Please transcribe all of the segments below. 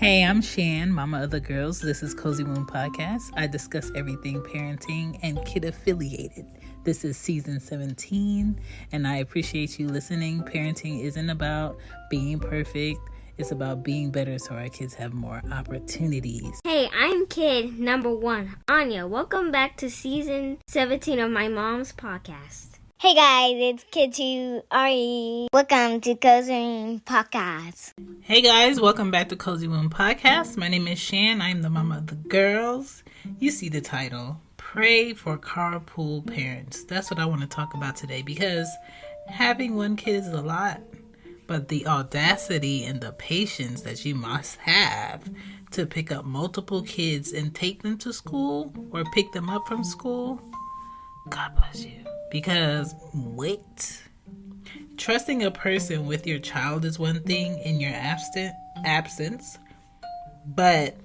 Hey, I'm Shan, mama of the girls. This is Cozy Womb Podcast. I discuss everything parenting and kid affiliated. This is season 17, and I appreciate you listening. Parenting isn't about being perfect. It's about being better so our kids have more opportunities. Hey, I'm kid number 1, Anya. Welcome back to season 17 of my mom's podcast. Hey guys, it's Kid 2 Ari. Welcome to Cozy Womb Podcast. Hey guys, welcome back to Cozy Womb Podcast. My name is Shan. I'm the mama of the girls. You see the title, Pray for Carpool Parents. That's what I want to talk about today because having one kid is a lot, but the audacity and the patience that you must have to pick up multiple kids and take them to school or pick them up from school, God bless you. Because wait, trusting a person with your child is one thing in your absence, but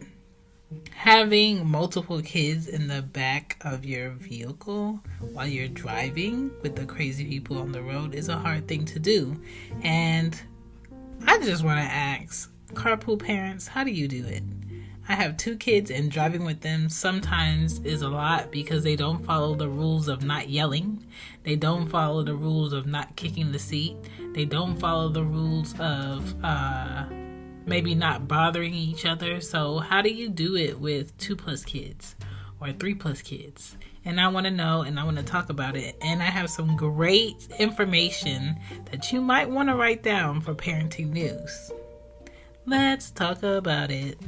having multiple kids in the back of your vehicle while you're driving with the crazy people on the road is a hard thing to do. And I just want to ask carpool parents, how do you do it? I have 2 kids and driving with them sometimes is a lot because they don't follow the rules of not yelling. They don't follow the rules of not kicking the seat. They don't follow the rules of maybe not bothering each other. So how do you do it with 2+ kids or 3+ kids? And I want to know and I want to talk about it. And I have some great information that you might want to write down for parenting news. Let's talk about it.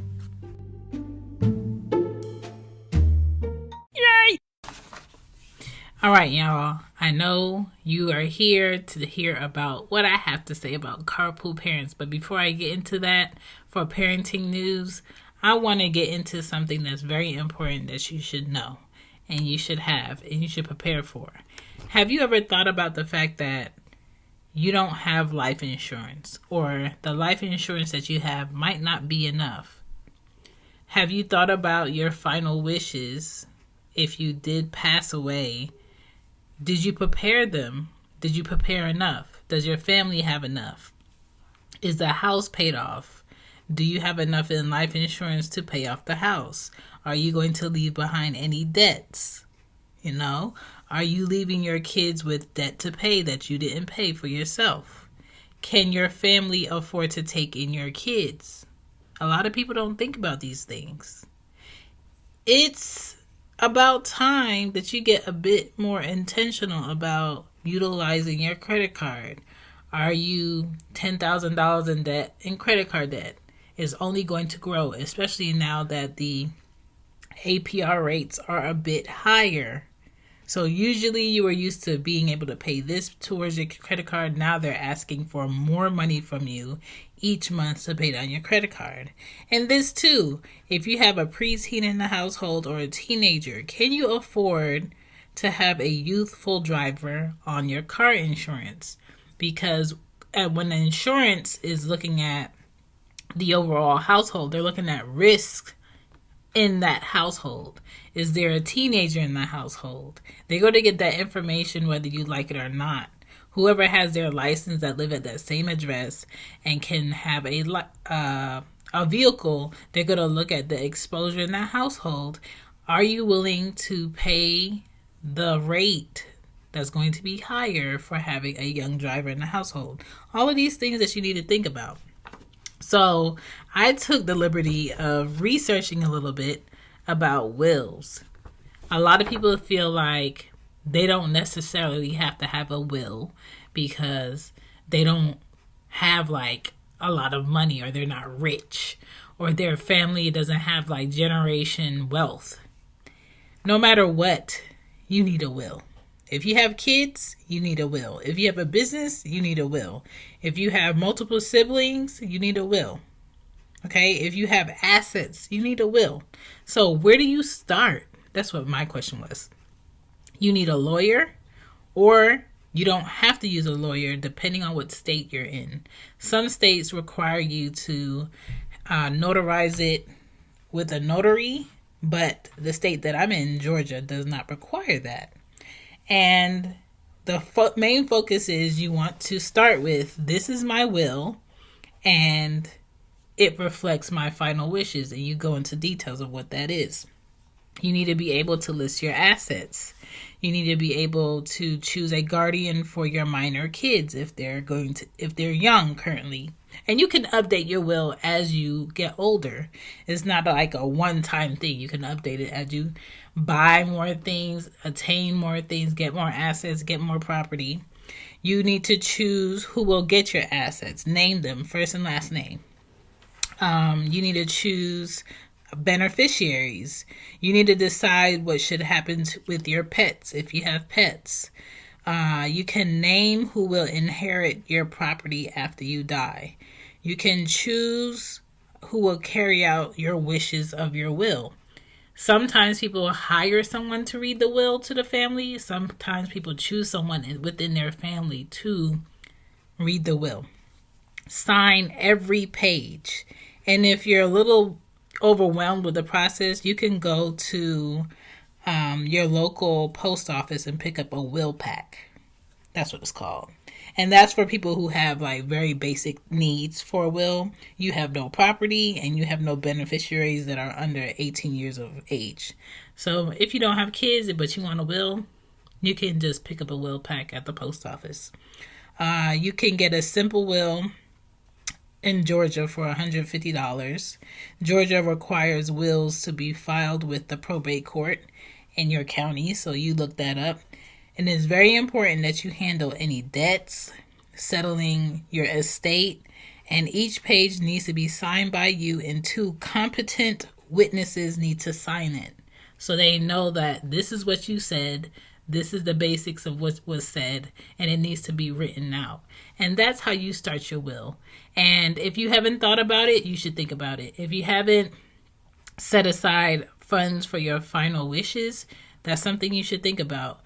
All right, y'all. I know you are here to hear about what I have to say about carpool parents. But before I get into that, for parenting news, I want to get into something that's very important that you should know and you should have and you should prepare for. Have you ever thought about the fact that you don't have life insurance or the life insurance that you have might not be enough? Have you thought about your final wishes if you did pass away? Did you prepare them? Did you prepare enough? Does your family have enough? Is the house paid off? Do you have enough in life insurance to pay off the house? Are you going to leave behind any debts? Are you leaving your kids with debt to pay that you didn't pay for yourself? Can your family afford to take in your kids? A lot of people don't think about these things. It's about time that you get a bit more intentional about utilizing your credit card. Are you $10,000 in debt? And credit card debt is only going to grow, especially now that the APR rates are a bit higher. So usually you were used to being able to pay this towards your credit card. Now they're asking for more money from you each month to pay down your credit card. And this too, if you have a preteen in the household or a teenager, can you afford to have a youthful driver on your car insurance? Because when the insurance is looking at the overall household, they're looking at risk in that household. Is there a teenager in the household? They go to get that information whether you like it or not. Whoever has their license that live at that same address and can have a vehicle, they're going to look at the exposure in that household. Are you willing to pay the rate that's going to be higher for having a young driver in the household? All of these things that you need to think about. So I took the liberty of researching a little bit about wills. A lot of people feel like they don't necessarily have to have a will because they don't have like a lot of money or they're not rich or their family doesn't have like generation wealth. No matter what, you need a will. If you have kids, you need a will. If you have a business, you need a will. If you have multiple siblings, you need a will. Okay? If you have assets, you need a will. So where do you start? That's what my question was. You need a lawyer, or you don't have to use a lawyer depending on what state you're in. Some states require you to notarize it with a notary, but the state that I'm in, Georgia, does not require that. And the main focus is you want to start with, this is my will, and it reflects my final wishes, and you go into details of what that is. You need to be able to list your assets. You need to be able to choose a guardian for your minor kids if they're young currently. And you can update your will as you get older. It's not like a one-time thing. You can update it as you buy more things, attain more things, get more assets, get more property. You need to choose who will get your assets. Name them, first and last name. You need to choose beneficiaries. You need to decide what should happen with your pets if you have pets. You can name who will inherit your property after you die. You can choose who will carry out your wishes of your will. Sometimes people will hire someone to read the will to the family. Sometimes people choose someone within their family to read the will. Sign every page. And if you're a little overwhelmed with the process, you can go to your local post office and pick up a will pack. That's what it's called. And that's for people who have like very basic needs for a will. You have no property and you have no beneficiaries that are under 18 years of age. So if you don't have kids but you want a will, you can just pick up a will pack at the post office. You can get a simple will in Georgia for $150. Georgia requires wills to be filed with the probate court in your county, so you look that up. And it's very important that you handle any debts, settling your estate, and each page needs to be signed by you, and 2 competent witnesses need to sign it. So they know that this is what you said, this is the basics of what was said, and it needs to be written out. And that's how you start your will. And if you haven't thought about it, you should think about it. If you haven't set aside funds for your final wishes, that's something you should think about.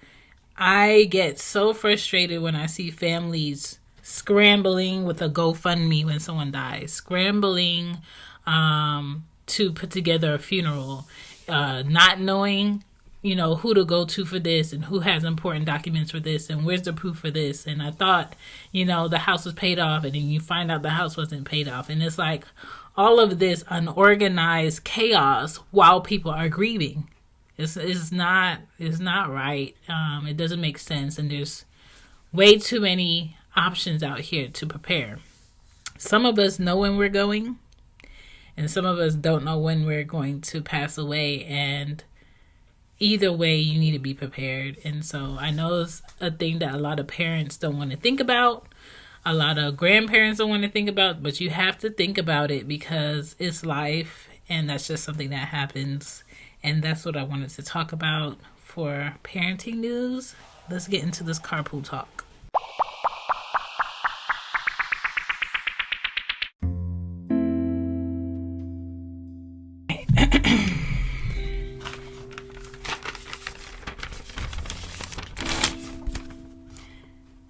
I get so frustrated when I see families scrambling with a GoFundMe when someone dies, scrambling to put together a funeral, not knowing, who to go to for this and who has important documents for this and where's the proof for this. And I thought, the house was paid off, and then you find out the house wasn't paid off. And it's like all of this unorganized chaos while people are grieving. It's not right. It doesn't make sense, and there's way too many options out here to prepare. Some of us know when we're going, and some of us don't know when we're going to pass away, and either way, you need to be prepared. And so I know it's a thing that a lot of parents don't want to think about, a lot of grandparents don't want to think about, but you have to think about it because it's life, and that's just something that happens. And that's what I wanted to talk about for parenting news. Let's get into this carpool talk.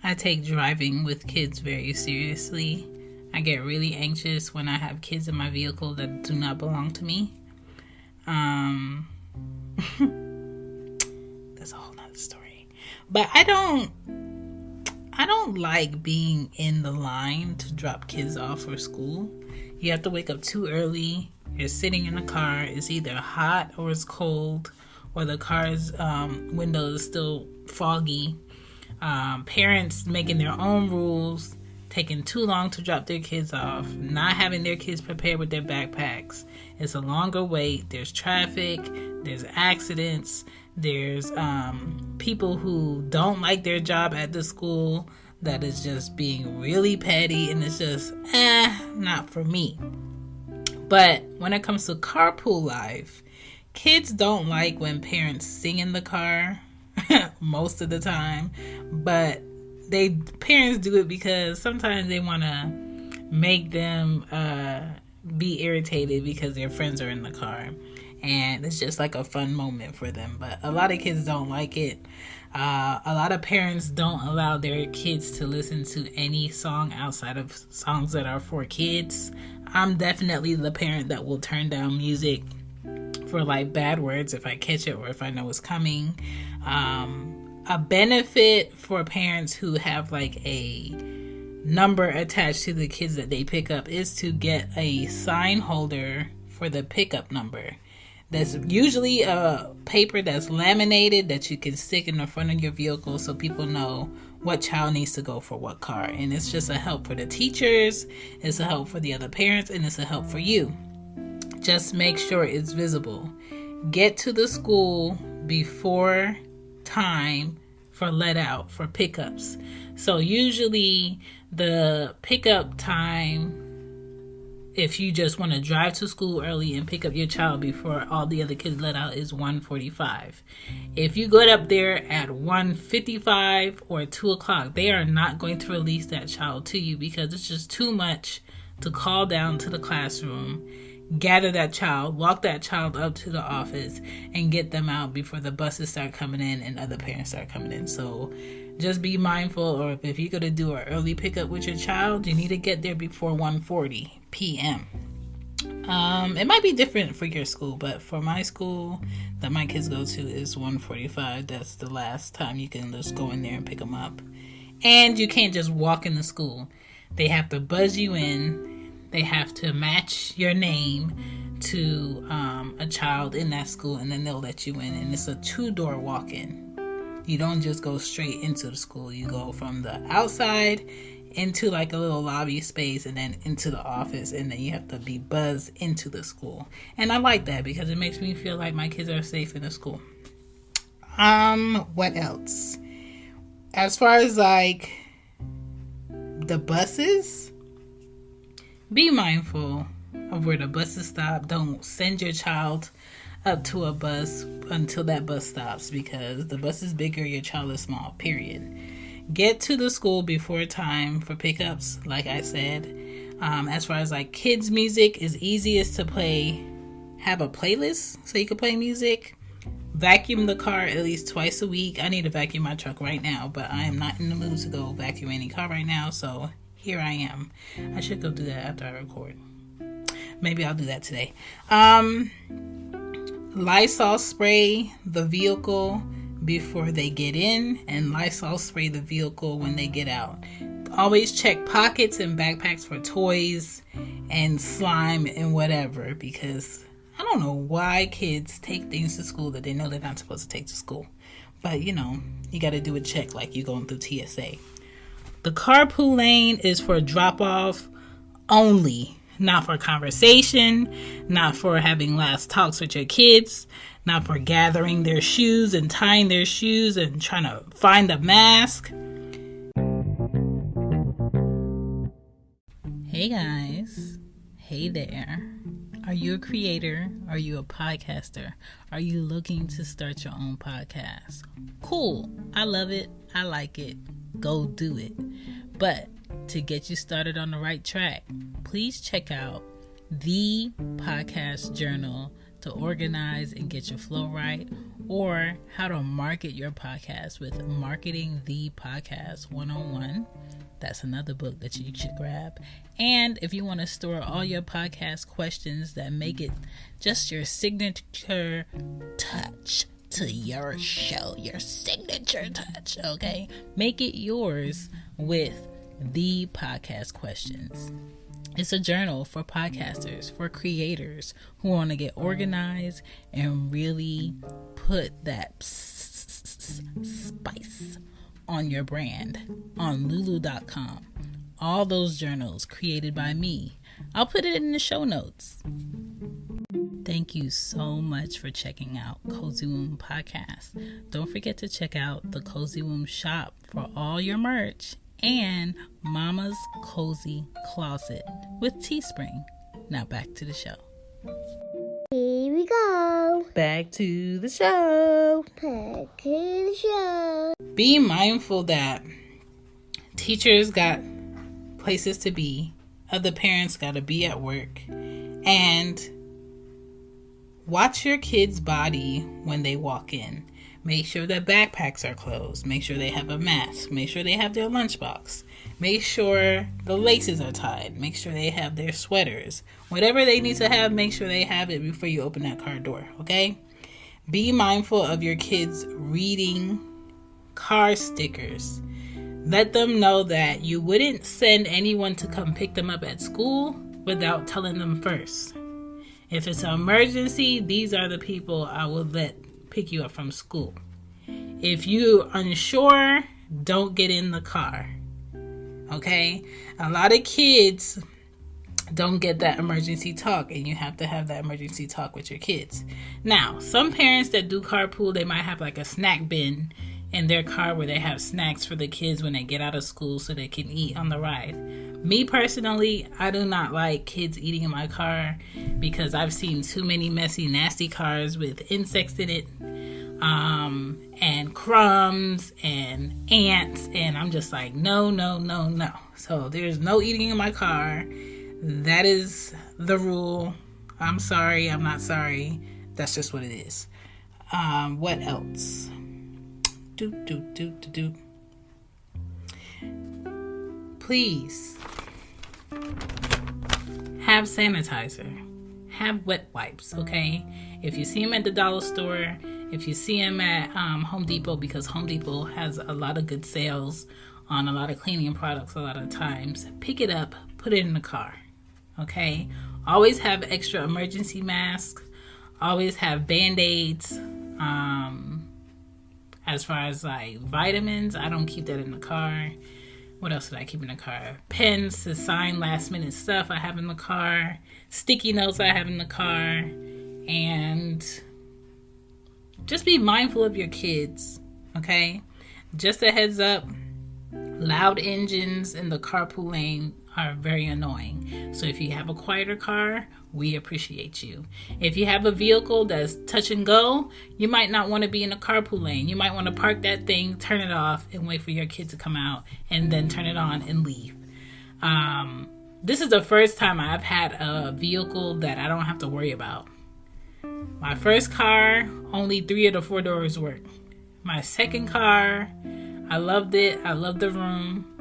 I take driving with kids very seriously. I get really anxious when I have kids in my vehicle that do not belong to me. That's a whole nother story. But I don't like being in the line to drop kids off for school. You have to wake up too early. You're sitting in the car. It's either hot or it's cold, or the car's window is still foggy. Parents making their own rules, taking too long to drop their kids off, not having their kids prepared with their backpacks. It's a longer wait. There's traffic. There's accidents. There's people who don't like their job at the school that is just being really petty, and it's just, not for me. But when it comes to carpool life, kids don't like when parents sing in the car most of the time, but parents do it because sometimes they want to make them be irritated because their friends are in the car, and it's just like a fun moment for them. But a lot of kids don't like it. A lot of parents don't allow their kids to listen to any song outside of songs that are for kids. I'm definitely the parent that will turn down music for like bad words if I catch it or if I know it's coming. A benefit for parents who have like a number attached to the kids that they pick up is to get a sign holder for the pickup number. That's usually a paper that's laminated that you can stick in the front of your vehicle so people know what child needs to go for what car. And it's just a help for the teachers, it's a help for the other parents, and it's a help for you. Just make sure it's visible. Get to the school before time for let out for pickups. So usually the pickup time, if you just want to drive to school early and pick up your child before all the other kids let out, is 1:45. If you go up there at 1:55 or 2 o'clock, they are not going to release that child to you because it's just too much to call down to the classroom, gather that child, walk that child up to the office, and get them out before the buses start coming in and other parents start coming in. So just be mindful, or if you're going to do an early pickup with your child, you need to get there before 1:40 p.m. It might be different for your school, but for my school that my kids go to is 1:45. That's the last time you can just go in there and pick them up. And you can't just walk in the school. They have to buzz you in. They have to match your name to a child in that school, and then they'll let you in. And it's a 2-door walk-in. You don't just go straight into the school. You go from the outside into like a little lobby space and then into the office, and then you have to be buzzed into the school. And I like that because it makes me feel like my kids are safe in the school. What else? As far as like the buses, be mindful of where the buses stop. Don't send your child up to a bus until that bus stops, because the bus is bigger, your child is small, period. Get to the school before time for pickups, like I said. As far as like kids music, is easiest to have a playlist so you can play music. Vacuum the car at least twice a week. I need to vacuum my truck right now, but I am not in the mood to go vacuum any car right now, so here I am. I should go do that after I record. Maybe I'll do that today. Lysol spray the vehicle before they get in, and Lysol spray the vehicle when they get out. Always check pockets and backpacks for toys and slime and whatever, because I don't know why kids take things to school that they know they're not supposed to take to school. But you got to do a check like you're going through TSA. The carpool lane is for drop off only. Not for conversation, not for having last talks with your kids, not for gathering their shoes and tying their shoes and trying to find a mask. Hey guys, hey there. Are you a creator? Are you a podcaster? Are you looking to start your own podcast? Cool, I love it, I like it, go do it. But to get you started on the right track, please check out the Podcast Journal to organize and get your flow right, or how to market your podcast with Marketing the Podcast 101. That's another book that you should grab. And if you want to store all your podcast questions that make it just your signature touch to your show, your signature touch, okay? Make it yours with the podcast questions. It's a journal for podcasters, for creators who want to get organized and really put that spice on your brand on lulu.com. All those journals created by me. I'll put it in the show notes. Thank you so much for checking out Cozy Womb Podcast. Don't forget to check out the Cozy Womb shop for all your merch and Mama's Cozy Closet with Teespring. Now back to the show. Here we go. Back to the show. Back to the show. Be mindful that teachers got places to be, other parents got to be at work, and watch your kid's body when they walk in. Make sure that backpacks are closed. Make sure they have a mask. Make sure they have their lunchbox. Make sure the laces are tied. Make sure they have their sweaters. Whatever they need to have, make sure they have it before you open that car door, okay? Be mindful of your kids reading car stickers. Let them know that you wouldn't send anyone to come pick them up at school without telling them first. If it's an emergency, these are the people I will let pick you up from school. If you're unsure, don't get in the car. Okay? A lot of kids don't get that emergency talk, and you have to have that emergency talk with your kids. Now, some parents that do carpool, they might have like a snack bin in their car where they have snacks for the kids when they get out of school so they can eat on the ride. Me personally, I do not like kids eating in my car because I've seen too many messy, nasty cars with insects in it, and crumbs and ants, and I'm just like, no. So there's no eating in my car. That is the rule. I'm sorry, I'm not sorry. That's just what it is. What else? Please have sanitizer. Have wet wipes, okay? If you see them at the dollar store, if you see them at Home Depot, because Home Depot has a lot of good sales on a lot of cleaning products a lot of times, pick it up, put it in the car, okay? Always have extra emergency masks. Always have Band-Aids. As far as like vitamins, I don't keep that in the car. What else did I keep in the car? Pens to sign last minute stuff I have in the car. Sticky notes I have in the car. And just be mindful of your kids, okay? Just a heads up, loud engines in the carpool lane are very annoying. So if you have a quieter car, we appreciate you. If you have a vehicle that's touch and go, you might not want to be in a carpool lane. You might want to park that thing, turn it off, and wait for your kid to come out, and then turn it on and leave. This is the first time I've had a vehicle that I don't have to worry about. My first car, only 3 of the 4 doors work. My second car, I loved it. I loved the room.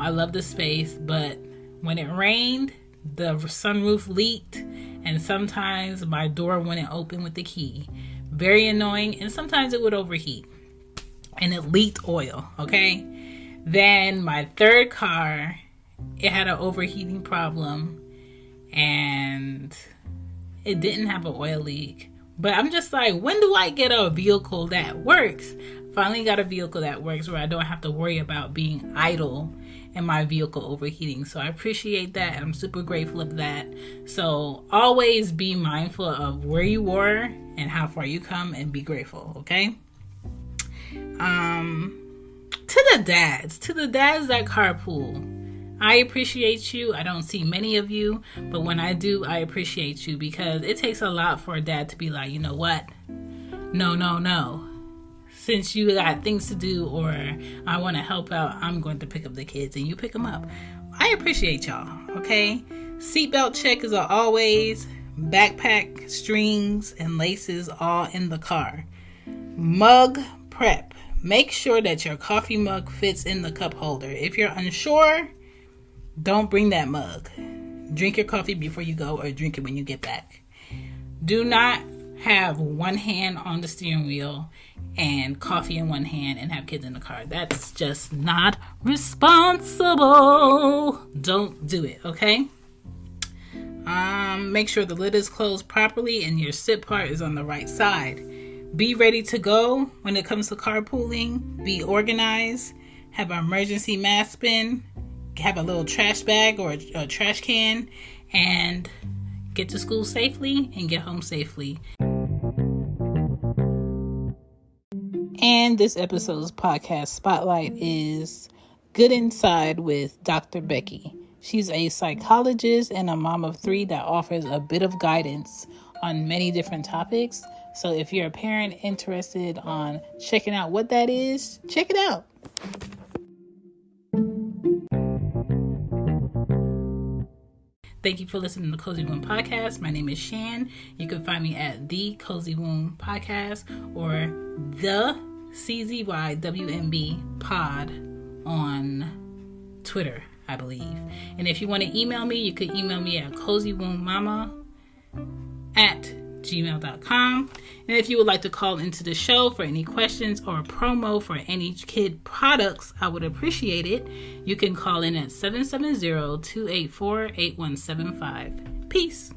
I love the space, but when it rained, the sunroof leaked, and sometimes my door wouldn't open with the key. Very annoying, and sometimes it would overheat, and it leaked oil, okay? Then my third car, it had an overheating problem, and it didn't have an oil leak. But I'm just like, when do I get a vehicle that works? Finally got a vehicle that works where I don't have to worry about being idle and my vehicle overheating. So I appreciate that, and I'm super grateful of that. So always be mindful of where you were and how far you come, and be grateful, okay? To the dads that carpool, I appreciate you. I don't see many of you, but when I do, I appreciate you, because it takes a lot for a dad to be like, you know what? No. Since you got things to do, or I want to help out, I'm going to pick up the kids, and you pick them up. I appreciate y'all, okay? Seatbelt check is always. Backpack, strings, and laces all in the car. Mug prep. Make sure that your coffee mug fits in the cup holder. If you're unsure, don't bring that mug. Drink your coffee before you go, or drink it when you get back. Do not have one hand on the steering wheel and coffee in one hand and have kids in the car. That's just not responsible. Don't do it, okay? Make sure the lid is closed properly and your sit part is on the right side. Be ready to go when it comes to carpooling. Be organized. Have an emergency mask bin. Have a little trash bag or a trash can, and get to school safely and get home safely. And this episode's podcast spotlight is Good Inside with Dr. Becky. She's a psychologist and a mom of 3 that offers a bit of guidance on many different topics. So if you're a parent interested on checking out what that is, check it out. Thank you for listening to the Cozy Womb Podcast. My name is Shan. You can find me at the Cozy Womb Podcast or the CZYWMB Pod on Twitter, I believe. And if you want to email me, you can email me at cozywombbmama at gmail.com. And if you would like to call into the show for any questions or a promo for any kid products, I would appreciate it. You can call in at 770-284-8175. Peace.